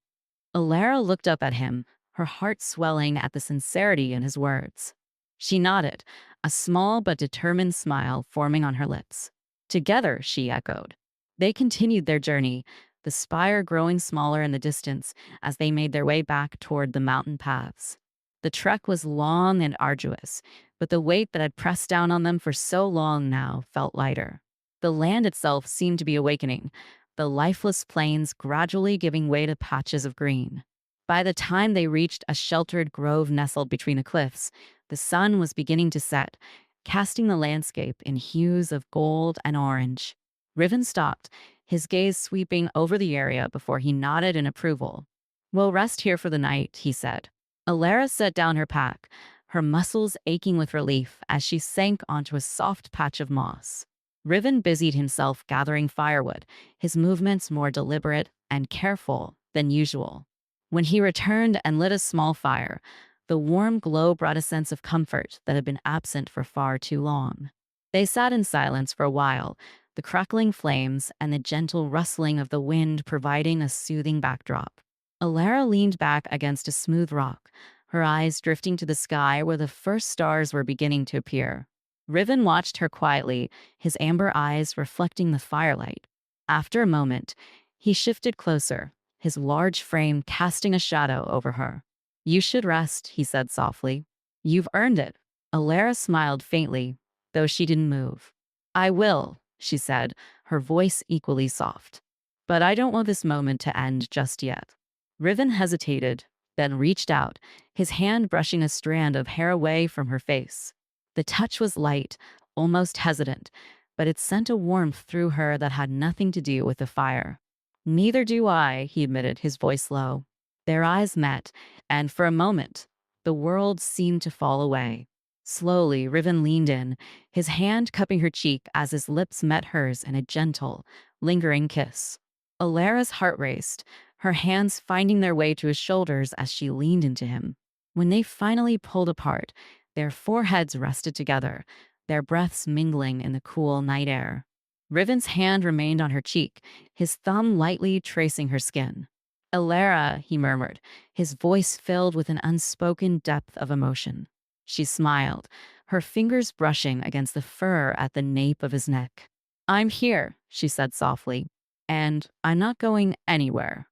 S1: Alara looked up at him, her heart swelling at the sincerity in his words. She nodded, a small but determined smile forming on her lips. Together, she echoed. They continued their journey, the spire growing smaller in the distance as they made their way back toward the mountain paths. The trek was long and arduous, but the weight that had pressed down on them for so long now felt lighter. The land itself seemed to be awakening, the lifeless plains gradually giving way to patches of green. By the time they reached a sheltered grove nestled between the cliffs, the sun was beginning to set, casting the landscape in hues of gold and orange. Riven stopped, his gaze sweeping over the area before he nodded in approval. We'll rest here for the night, he said. Alara set down her pack, her muscles aching with relief as she sank onto a soft patch of moss. Riven busied himself gathering firewood, his movements more deliberate and careful than usual. When he returned and lit a small fire, the warm glow brought a sense of comfort that had been absent for far too long. They sat in silence for a while, the crackling flames and the gentle rustling of the wind providing a soothing backdrop. Alara leaned back against a smooth rock, her eyes drifting to the sky where the first stars were beginning to appear. Riven watched her quietly, his amber eyes reflecting the firelight. After a moment, he shifted closer, his large frame casting a shadow over her. You should rest, he said softly. You've earned it. Alara smiled faintly, though she didn't move. I will, she said, her voice equally soft. But I don't want this moment to end just yet. Riven hesitated, then reached out, his hand brushing a strand of hair away from her face. The touch was light, almost hesitant, but it sent a warmth through her that had nothing to do with the fire. Neither do I, he admitted, his voice low. Their eyes met, and for a moment, The world seemed to fall away. Slowly, Riven leaned in, his hand cupping her cheek as his lips met hers in a gentle, lingering kiss. Alara's heart raced, her hands finding their way to his shoulders as she leaned into him. When they finally pulled apart, their foreheads rested together, their breaths mingling in the cool night air. Riven's hand remained on her cheek, his thumb lightly tracing her skin. Alara, he murmured, his voice filled with an unspoken depth of emotion. She smiled, her fingers brushing against the fur at the nape of his neck. I'm here, she said softly, and I'm not going anywhere.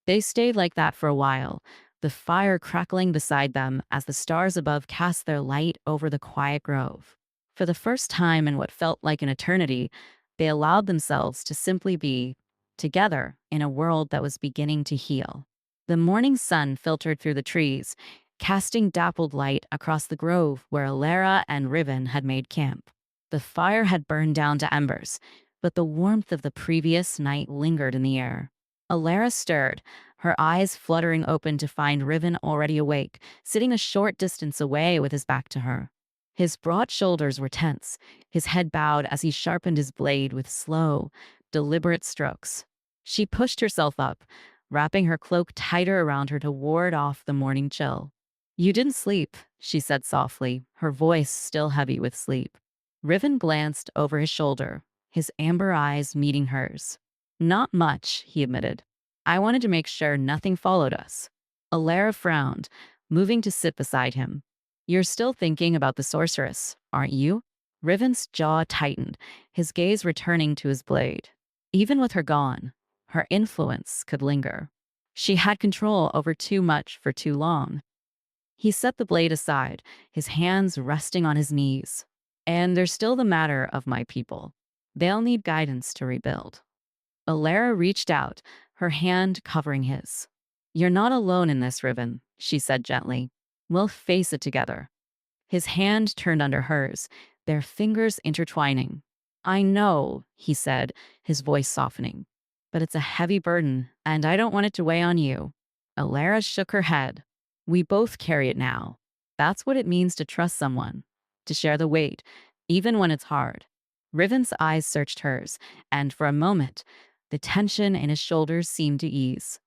S1: They stayed like that for a while, the fire crackling beside them as the stars above cast their light over the quiet grove. For the first time in what felt like an eternity, they allowed themselves to simply be together in a world that was beginning to heal. The morning sun filtered through the trees, casting dappled light across the grove where Alara and Riven had made camp. The fire had burned down to embers, but the warmth of the previous night lingered in the air. Alara stirred, her eyes fluttering open to find Riven already awake, sitting a short distance away with his back to her. His broad shoulders were tense, his head bowed as he sharpened his blade with slow, deliberate strokes. She pushed herself up, wrapping her cloak tighter around her to ward off the morning chill. You didn't sleep, she said softly, her voice still heavy with sleep. Riven glanced over his shoulder, his amber eyes meeting hers. Not much, he admitted. I wanted to make sure nothing followed us. Alara frowned, moving to sit beside him. You're still thinking about the sorceress, aren't you? Riven's jaw tightened, his gaze returning to his blade. Even with her gone, her influence could linger. She had control over too much for too long. He set the blade aside, his hands resting on his knees. And there's still the matter of my people. They'll need guidance to rebuild. Alara reached out, her hand covering his. You're not alone in this, Riven, she said gently. We'll face it together. His hand turned under hers, their fingers intertwining. I know, he said, his voice softening. But it's a heavy burden, and I don't want it to weigh on you. Alara shook her head. We both carry it now. That's what it means to trust someone, to share the weight, even when it's hard. Riven's eyes searched hers, and for a moment, the tension in his shoulders seemed to ease.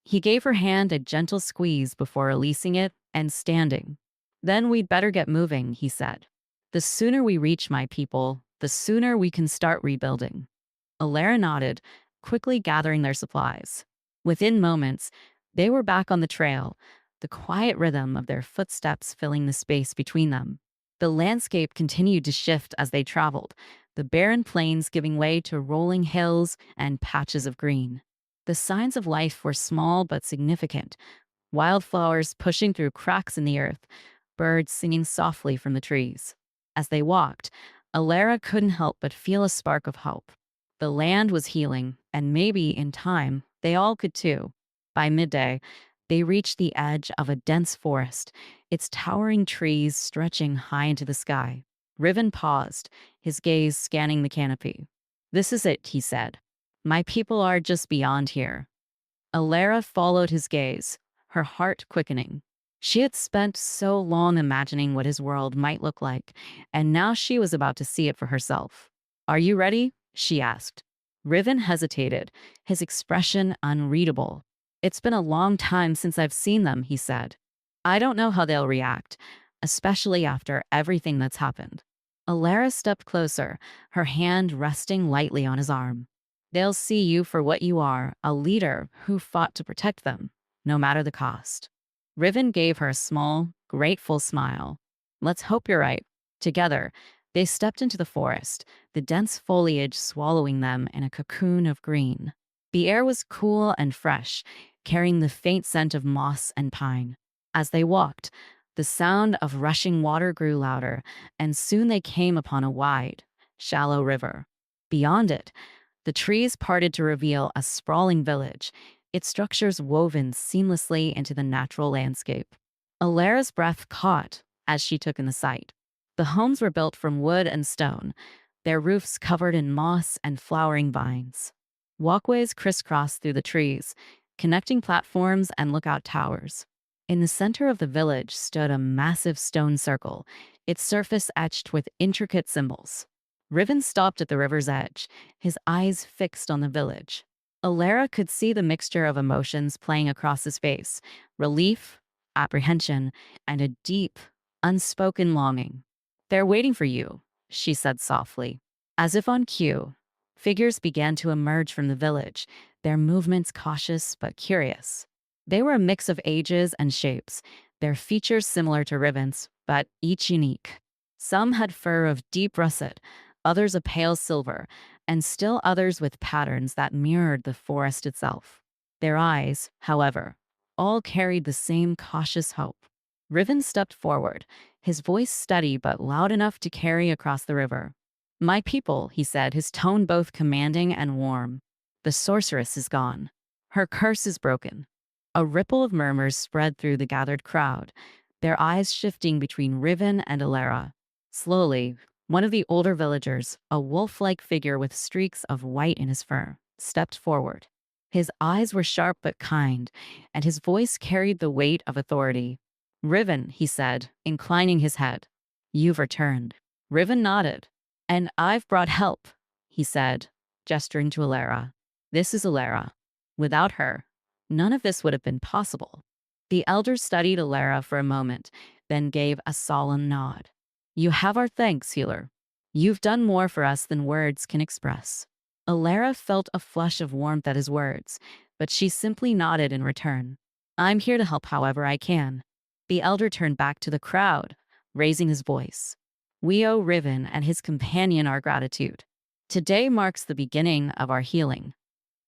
S1: He gave her hand a gentle squeeze before releasing it and standing. Then we'd better get moving, he said. The sooner we reach my people, the sooner we can start rebuilding. Alara nodded, quickly gathering their supplies. Within moments, they were back on the trail, the quiet rhythm of their footsteps filling the space between them. The landscape continued to shift as they traveled, the barren plains giving way to rolling hills and patches of green. The signs of life were small but significant, wildflowers pushing through cracks in the earth, birds singing softly from the trees. As they walked, Alara couldn't help but feel a spark of hope. The land was healing, and maybe, in time, they all could too. By midday, they reached the edge of a dense forest, its towering trees stretching high into the sky. Riven paused, his gaze scanning the canopy. This is it, he said. My people are just beyond here. Alara followed his gaze, her heart quickening. She had spent so long imagining what his world might look like, and now she was about to see it for herself. Are you ready? She asked. Riven hesitated, his expression unreadable. It's been a long time since I've seen them, he said. I don't know how they'll react, especially after everything that's happened. Alara stepped closer, her hand resting lightly on his arm. They'll see you for what you are, a leader who fought to protect them, no matter the cost. Riven gave her a small, grateful smile. Let's hope you're right. Together, they stepped into the forest, the dense foliage swallowing them in a cocoon of green. The air was cool and fresh, carrying the faint scent of moss and pine. As they walked, the sound of rushing water grew louder, and soon they came upon a wide, shallow river. Beyond it, the trees parted to reveal a sprawling village, its structures woven seamlessly into the natural landscape. Alara's breath caught as she took in the sight. The homes were built from wood and stone, their roofs covered in moss and flowering vines. Walkways crisscrossed through the trees, connecting platforms and lookout towers. In the center of the village stood a massive stone circle, its surface etched with intricate symbols. Riven stopped at the river's edge, his eyes fixed on the village. Alara could see the mixture of emotions playing across his face: relief, apprehension, and a deep, unspoken longing. "They're waiting for you," she said softly. As if on cue, figures began to emerge from the village, their movements cautious but curious. They were a mix of ages and shapes, their features similar to Riven's, but each unique. Some had fur of deep russet, others a pale silver, and still others with patterns that mirrored the forest itself. Their eyes, however, all carried the same cautious hope. Riven stepped forward, his voice steady but loud enough to carry across the river. "My people," he said, his tone both commanding and warm. "The sorceress is gone. Her curse is broken." A ripple of murmurs spread through the gathered crowd, their eyes shifting between Riven and Alara. Slowly, one of the older villagers, a wolf-like figure with streaks of white in his fur, stepped forward. His eyes were sharp but kind, and his voice carried the weight of authority. "Riven," he said, inclining his head. "You've returned." Riven nodded. "And I've brought help," he said, gesturing to Alara. "This is Alara. Without her, none of this would have been possible." The elder studied Alara for a moment, then gave a solemn nod. "You have our thanks, healer. You've done more for us than words can express." Alara felt a flush of warmth at his words, but she simply nodded in return. "I'm here to help however I can." The elder turned back to the crowd, raising his voice. "We owe Riven and his companion our gratitude. Today marks the beginning of our healing."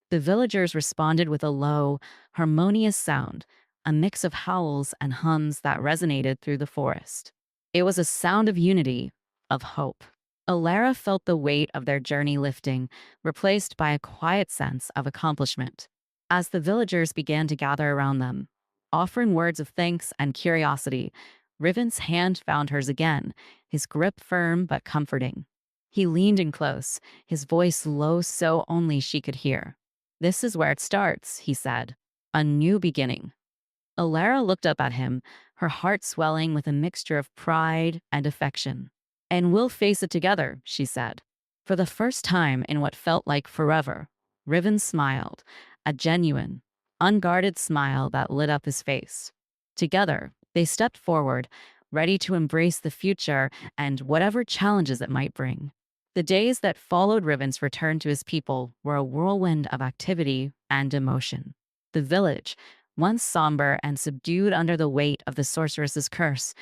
S1: The villagers responded with a low, harmonious sound, a mix of howls and hums that resonated through the forest. It was a sound of unity, of hope. Alara felt the weight of their journey lifting, replaced by a quiet sense of accomplishment. As the villagers began to gather around them, offering words of thanks and curiosity, Riven's hand found hers again, his grip firm but comforting. He leaned in close, his voice low so only she could hear. "This is where it starts," he said. "A new beginning." Alara looked up at him, her heart swelling with a mixture of pride and affection. "And we'll face it together," she said. For the first time in what felt like forever, Riven smiled, a genuine, unguarded smile that lit up his face. Together, they stepped forward, ready to embrace the future and whatever challenges it might bring. The days that followed Riven's return to his people were a whirlwind of activity and emotion. The village, once somber and subdued under the weight of the sorceress's curse,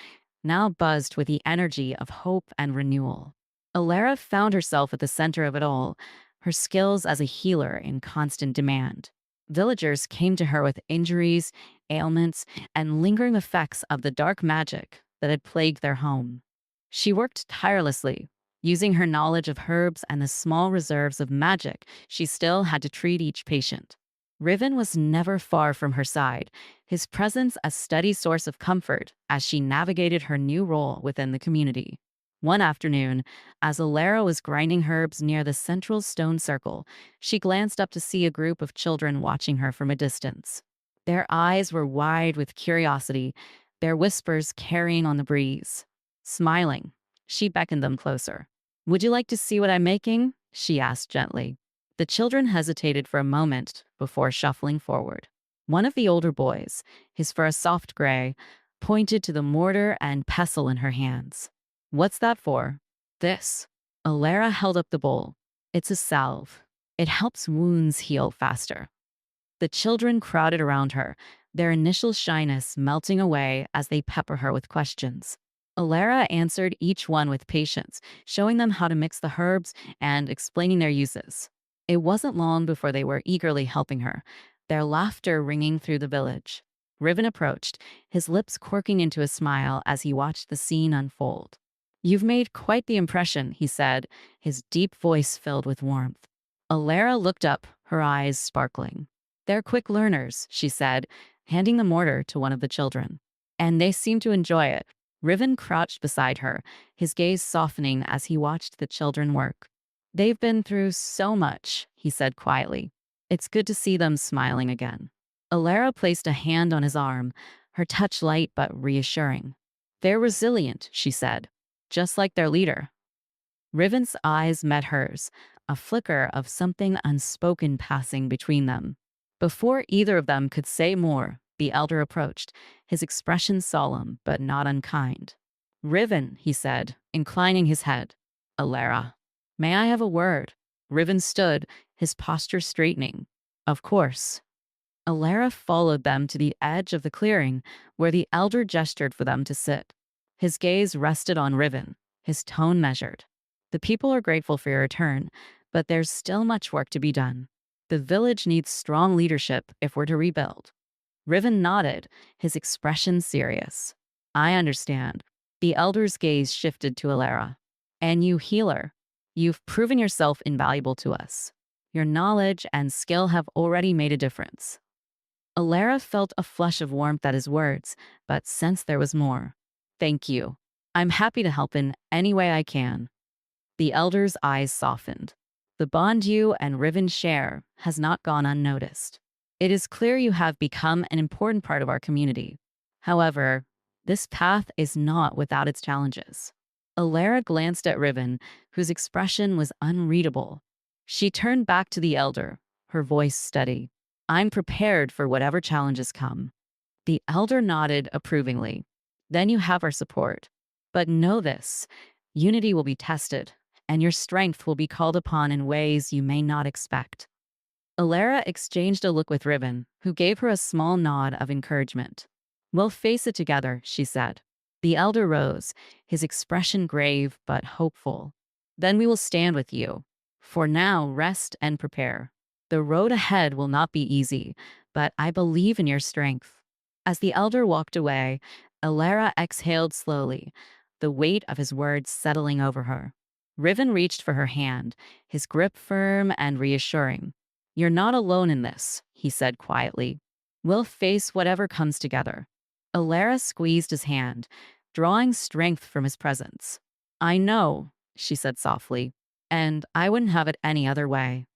S1: now buzzed with the energy of hope and renewal. Alara found herself at the center of it all, her skills as a healer in constant demand. Villagers came to her with injuries, ailments, and lingering effects of the dark magic that had plagued their home. She worked tirelessly, using her knowledge of herbs and the small reserves of magic she still had to treat each patient. Riven was never far from her side, his presence a steady source of comfort as she navigated her new role within the community. One afternoon, as Alara was grinding herbs near the central stone circle, she glanced up to see a group of children watching her from a distance. Their eyes were wide with curiosity, their whispers carrying on the breeze. Smiling, she beckoned them closer. "Would you like to see what I'm making?" she asked gently. The children hesitated for a moment before shuffling forward. One of the older boys, his fur a soft gray, pointed to the mortar and pestle in her hands. "What's that for?" "This." Alara held up the bowl. "It's a salve. It helps wounds heal faster." The children crowded around her, their initial shyness melting away as they pepper her with questions. Alara answered each one with patience, showing them how to mix the herbs and explaining their uses. It wasn't long before they were eagerly helping her, their laughter ringing through the village. Riven approached, his lips quirking into a smile as he watched the scene unfold. "You've made quite the impression," he said, his deep voice filled with warmth. Alara looked up, her eyes sparkling. "They're quick learners," she said, handing the mortar to one of the children. "And they seem to enjoy it." Riven crouched beside her, his gaze softening as he watched the children work. "They've been through so much," he said quietly. "It's good to see them smiling again." Alara placed a hand on his arm, her touch light but reassuring. They're resilient, she said, just like their leader. Riven's eyes met hers, a flicker of something unspoken passing between them. Before either of them could say more, the elder approached, his expression solemn but not unkind. Riven, he said, inclining his head. Alara, may I have a word? Riven stood, his posture straightening. Of course. Alara followed them to the edge of the clearing, where the elder gestured for them to sit. His gaze rested on Riven, his tone measured. The people are grateful for your return, but there's still much work to be done. The village needs strong leadership if we're to rebuild. Riven nodded, his expression serious. I understand. The elder's gaze shifted to Alara. And you, healer, you've proven yourself invaluable to us. Your knowledge and skill have already made a difference. Alara felt a flush of warmth at his words, but sensed there was more. Thank you. I'm happy to help in any way I can. The elder's eyes softened. The bond you and Riven share has not gone unnoticed. It is clear you have become an important part of our community. However, this path is not without its challenges. Alara glanced at Riven, whose expression was unreadable. She turned back to the elder, her voice steady. I'm prepared for whatever challenges come. The elder nodded approvingly. Then you have our support. But know this, unity will be tested, and your strength will be called upon in ways you may not expect. Alara exchanged a look with Riven, who gave her a small nod of encouragement. We'll face it together, she said. The elder rose, his expression grave but hopeful. Then we will stand with you. For now, rest and prepare. The road ahead will not be easy, but I believe in your strength. As the elder walked away, Alara exhaled slowly, the weight of his words settling over her. Riven reached for her hand, his grip firm and reassuring. You're not alone in this, he said quietly. We'll face whatever comes together. Alara squeezed his hand, drawing strength from his presence. I know, she said softly, and I wouldn't have it any other way.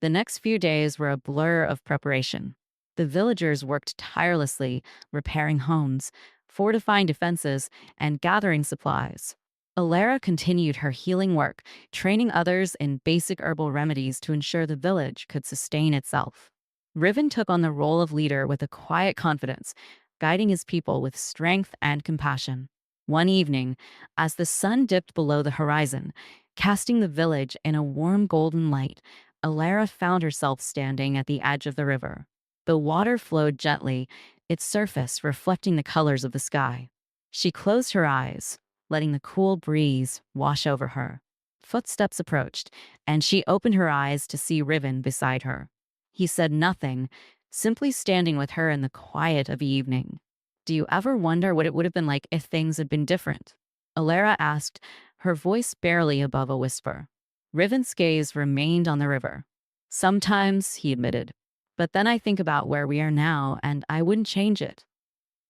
S1: The next few days were a blur of preparation. The villagers worked tirelessly, repairing homes, fortifying defenses, and gathering supplies. Alara continued her healing work, training others in basic herbal remedies to ensure the village could sustain itself. Riven took on the role of leader with a quiet confidence, guiding his people with strength and compassion. One evening, as the sun dipped below the horizon, casting the village in a warm golden light, Alara found herself standing at the edge of the river. The water flowed gently, its surface reflecting the colors of the sky. She closed her eyes, letting the cool breeze wash over her. Footsteps approached, and she opened her eyes to see Riven beside her. He said nothing, simply standing with her in the quiet of evening. Do you ever wonder what it would have been like if things had been different? Alara asked, her voice barely above a whisper. Riven's gaze remained on the river. Sometimes, he admitted, but then I think about where we are now, and I wouldn't change it.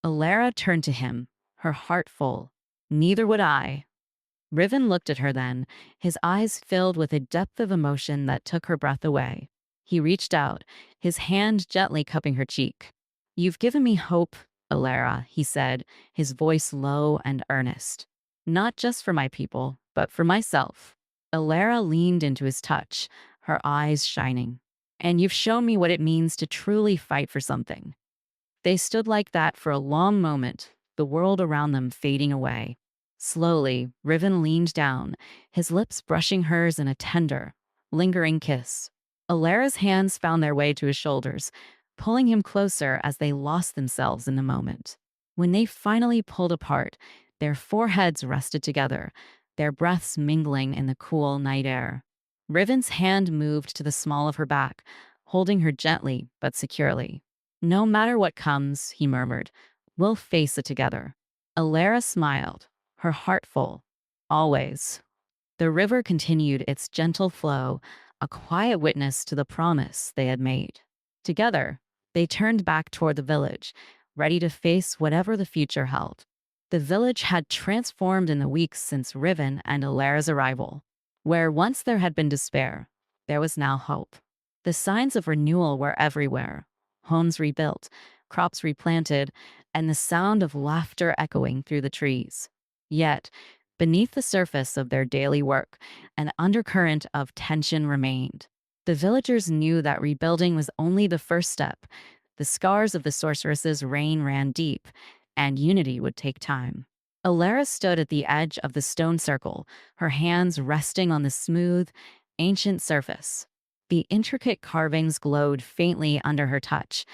S1: Alara turned to him, her heart full. Neither would I. Riven looked at her then, his eyes filled with a depth of emotion that took her breath away. He reached out, his hand gently cupping her cheek. You've given me hope, Alara, he said, his voice low and earnest. Not just for my people, but for myself. Alara leaned into his touch, her eyes shining. And you've shown me what it means to truly fight for something. They stood like that for a long moment, the world around them fading away. Slowly, Riven leaned down, his lips brushing hers in a tender, lingering kiss. Alara's hands found their way to his shoulders, pulling him closer as they lost themselves in the moment. When they finally pulled apart, their foreheads rested together, their breaths mingling in the cool night air. Riven's hand moved to the small of her back, holding her gently but securely. No matter what comes, he murmured, we'll face it together. Alara smiled, her heart full. Always. The river continued its gentle flow, a quiet witness to the promise they had made. Together, they turned back toward the village, ready to face whatever the future held. The village had transformed in the weeks since Riven and Alara's arrival. Where once there had been despair, there was now hope. The signs of renewal were everywhere. Homes rebuilt, crops replanted, and the sound of laughter echoing through the trees. Yet, beneath the surface of their daily work, an undercurrent of tension remained. The villagers knew that rebuilding was only the first step. The scars of the sorceress's reign ran deep, and unity would take time. Alara stood at the edge of the stone circle, her hands resting on the smooth, ancient surface. The intricate carvings glowed faintly under her touch,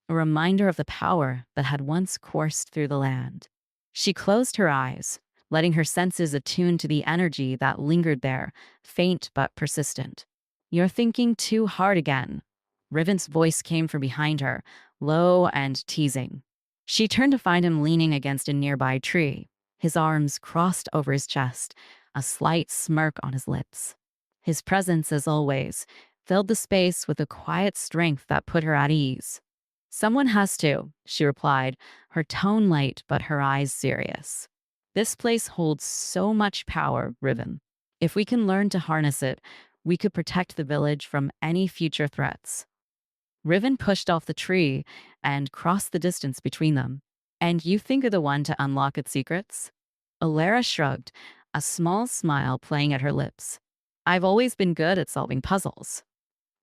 S1: a reminder of the power that had once coursed through the land. She closed her eyes, letting her senses attune to the energy that lingered there, faint but persistent. "You're thinking too hard again." Riven's voice came from behind her, low and teasing. She turned to find him leaning against a nearby tree, his arms crossed over his chest, a slight smirk on his lips. His presence, as always, filled the space with a quiet strength that put her at ease. "Someone has to," she replied, her tone light but her eyes serious. "This place holds so much power, Riven. If we can learn to harness it, we could protect the village from any future threats." Riven pushed off the tree and crossed the distance between them. "And you think you're the one to unlock its secrets?" Alara shrugged, a small smile playing at her lips. "I've always been good at solving puzzles."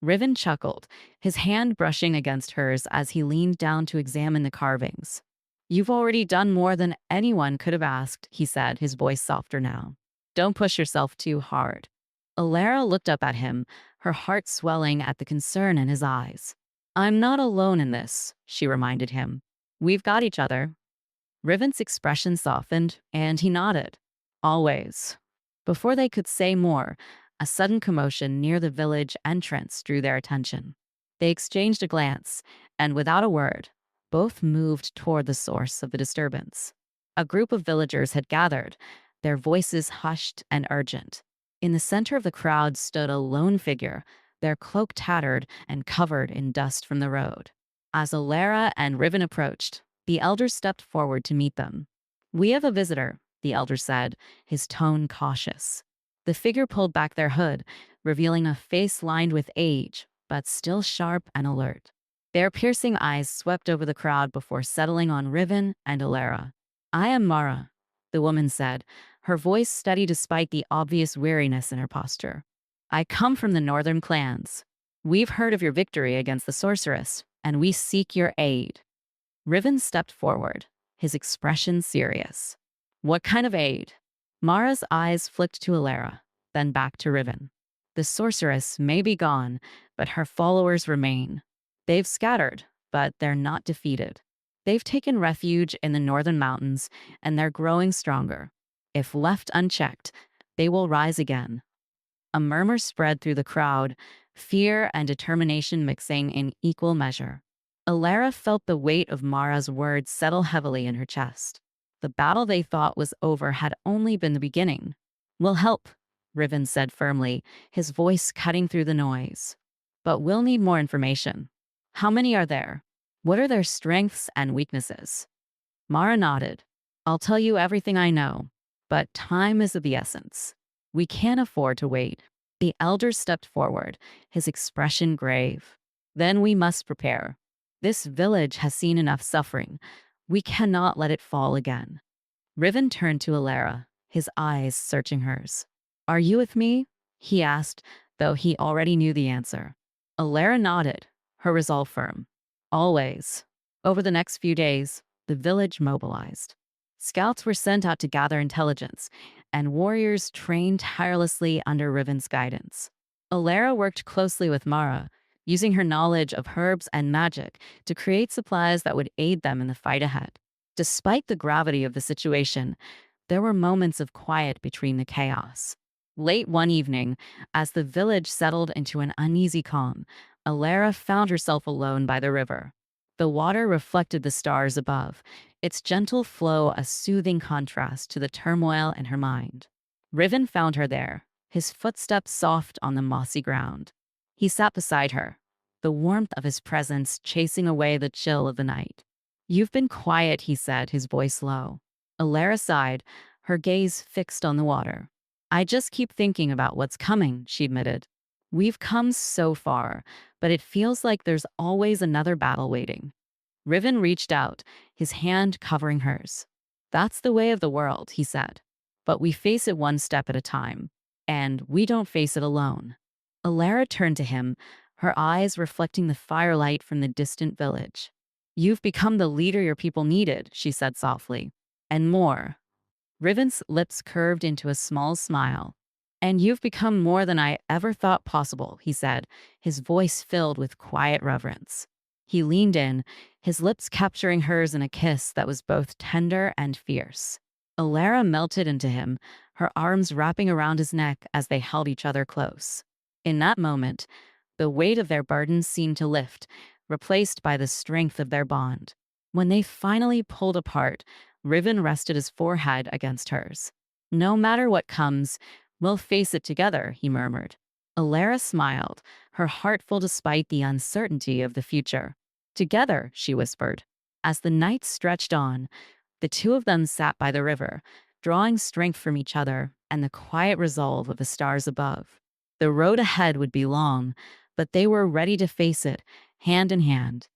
S1: Riven chuckled, his hand brushing against hers as he leaned down to examine the carvings. "You've already done more than anyone could have asked," he said, his voice softer now. "Don't push yourself too hard." Alara looked up at him, her heart swelling at the concern in his eyes. "I'm not alone in this," she reminded him. "We've got each other." Riven's expression softened, and he nodded. "Always." Before they could say more, a sudden commotion near the village entrance drew their attention. They exchanged a glance, and without a word, both moved toward the source of the disturbance. A group of villagers had gathered, their voices hushed and urgent. In the center of the crowd stood a lone figure, their cloak tattered and covered in dust from the road. As Alara and Riven approached, the elder stepped forward to meet them. "We have a visitor," the elder said, his tone cautious. The figure pulled back their hood, revealing a face lined with age, but still sharp and alert. Their piercing eyes swept over the crowd before settling on Riven and Alara. "I am Mara," the woman said, her voice steady despite the obvious weariness in her posture. "I come from the northern clans. We've heard of your victory against the sorceress, and we seek your aid." Riven stepped forward, his expression serious. "What kind of aid?" Mara's eyes flicked to Alara, then back to Riven. "The sorceress may be gone, but her followers remain. They've scattered, but they're not defeated. They've taken refuge in the northern mountains, and they're growing stronger. If left unchecked, they will rise again." A murmur spread through the crowd, fear and determination mixing in equal measure. Alara felt the weight of Mara's words settle heavily in her chest. The battle they thought was over had only been the beginning. "We'll help," Riven said firmly, his voice cutting through the noise. "But we'll need more information. How many are there? What are their strengths and weaknesses?" Mara nodded. "I'll tell you everything I know, but time is of the essence. We can't afford to wait." The elder stepped forward, his expression grave. "Then we must prepare. This village has seen enough suffering. We cannot let it fall again." Riven turned to Alara, his eyes searching hers. "Are you with me?" he asked, though he already knew the answer. Alara nodded, her resolve firm. "Always." Over the next few days, the village mobilized. Scouts were sent out to gather intelligence, and warriors trained tirelessly under Riven's guidance. Alara worked closely with Mara, using her knowledge of herbs and magic to create supplies that would aid them in the fight ahead. Despite the gravity of the situation, there were moments of quiet between the chaos. Late one evening, as the village settled into an uneasy calm, Alara found herself alone by the river. The water reflected the stars above, its gentle flow a soothing contrast to the turmoil in her mind. Riven found her there, his footsteps soft on the mossy ground. He sat beside her, the warmth of his presence chasing away the chill of the night. "You've been quiet," he said, his voice low. Alara sighed, her gaze fixed on the water. "I just keep thinking about what's coming," she admitted. "We've come so far, but it feels like there's always another battle waiting." Riven reached out, his hand covering hers. That's the way of the world, he said. But we face it one step at a time. And we don't face it alone. Alara turned to him, her eyes reflecting the firelight from the distant village. You've become the leader your people needed, she said softly. And more. Riven's lips curved into a small smile. And you've become more than I ever thought possible, he said, his voice filled with quiet reverence. He leaned in, his lips capturing hers in a kiss that was both tender and fierce. Alara melted into him, her arms wrapping around his neck as they held each other close. In that moment, the weight of their burdens seemed to lift, replaced by the strength of their bond. When they finally pulled apart, Riven rested his forehead against hers. No matter what comes, we'll face it together, he murmured. Alara smiled, her heart full despite the uncertainty of the future. Together, she whispered. As the night stretched on, the two of them sat by the river, drawing strength from each other and the quiet resolve of the stars above. The road ahead would be long, but they were ready to face it, hand in hand.